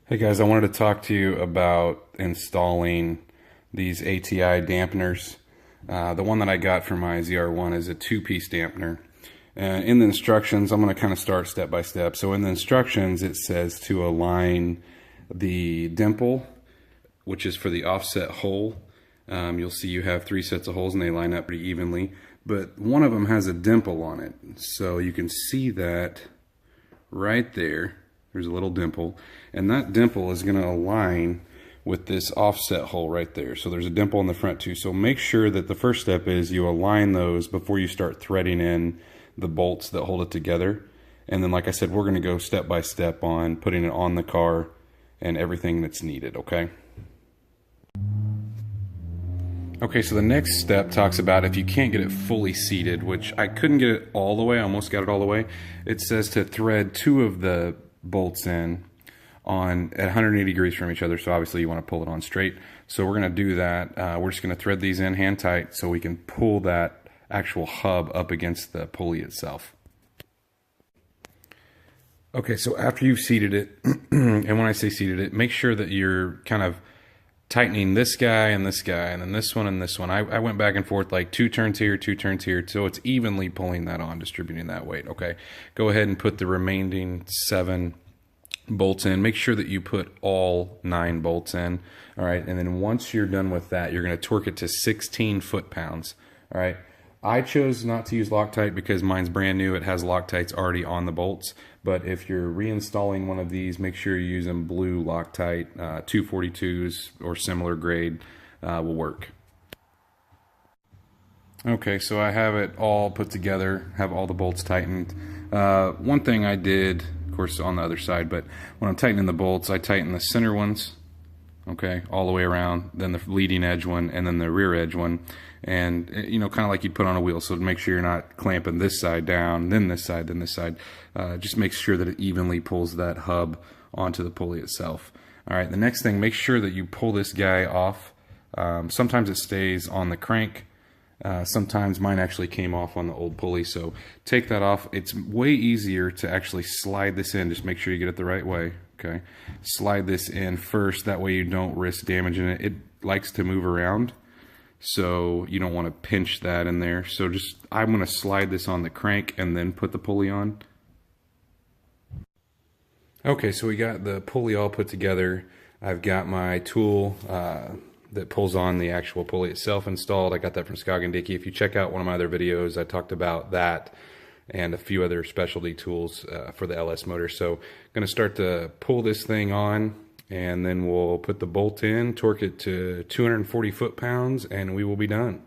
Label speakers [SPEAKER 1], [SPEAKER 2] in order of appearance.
[SPEAKER 1] Hey guys, I wanted to talk to you about installing these ATI dampeners. The one that I got for my ZR1 is a two-piece dampener. In the instructions, I'm going to kind of start step by step. So in the instructions, it says to align the dimple, which is for the offset hole. You'll see you have 3 sets of holes and they line up pretty evenly, but one of them has a dimple on it. So you can see that right there. There's a little dimple, and that dimple is going to align with this offset hole right there. So there's a dimple in the front too. So make sure that the first step is you align those before you start threading in the bolts that hold it together. And then, like I said, we're going to go step by step on putting it on the car and everything that's needed, okay? Okay, so the next step talks about if you can't get it fully seated, which I couldn't get it all the way, I almost got it all the way. It says to thread 2 of the bolts in on at 180 degrees from each other, so obviously you want to pull it on straight. So we're going to do that. We're just going to thread these in hand tight so we can pull that actual hub up against the pulley itself. Okay, so after you've seated it, and when I say seated it, make sure that you're kind of tightening this guy and this guy and then this one and this one. I went back and forth like 2 turns here, 2 turns here, so it's evenly pulling that on, distributing that weight. Okay, go ahead and put the remaining 7 bolts in. Make sure that you put all 9 bolts in. All right, and then once you're done with that, you're going to torque it to 16 foot-pounds. All right, I chose not to use Loctite because mine's brand new. It has Loctites already on the bolts. But if you're reinstalling one of these, make sure you're using blue Loctite. 242s or similar grade will work. Okay, so I have it all put together, have all the bolts tightened. One thing I did, of course on the other side, but when I'm tightening the bolts, I tighten the center ones, okay, all the way around, then the leading edge one, and then the rear edge one. And, you know, kind of like you'd put on a wheel, so to make sure you're not clamping this side down, then this side, then this side. Just make sure that it evenly pulls that hub onto the pulley itself. All right, the next thing, make sure that you pull this guy off. Sometimes it stays on the crank. Sometimes mine actually came off on the old pulley, so take that off. It's way easier to actually slide this in. Just make sure you get it the right way, okay? Slide this in first, that way you don't risk damaging it. It likes to move around, so you don't want to pinch that in there. So just, I'm going to slide this on the crank and then put the pulley on. Okay, so we got the pulley all put together. I've got my tool that pulls on the actual pulley itself installed. I got that from Skog and Dickey. If you check out one of my other videos, I talked about that and a few other specialty tools for the LS motor. So I'm going to start to pull this thing on, and then we'll put the bolt in, torque it to 240 foot-pounds, and we will be done.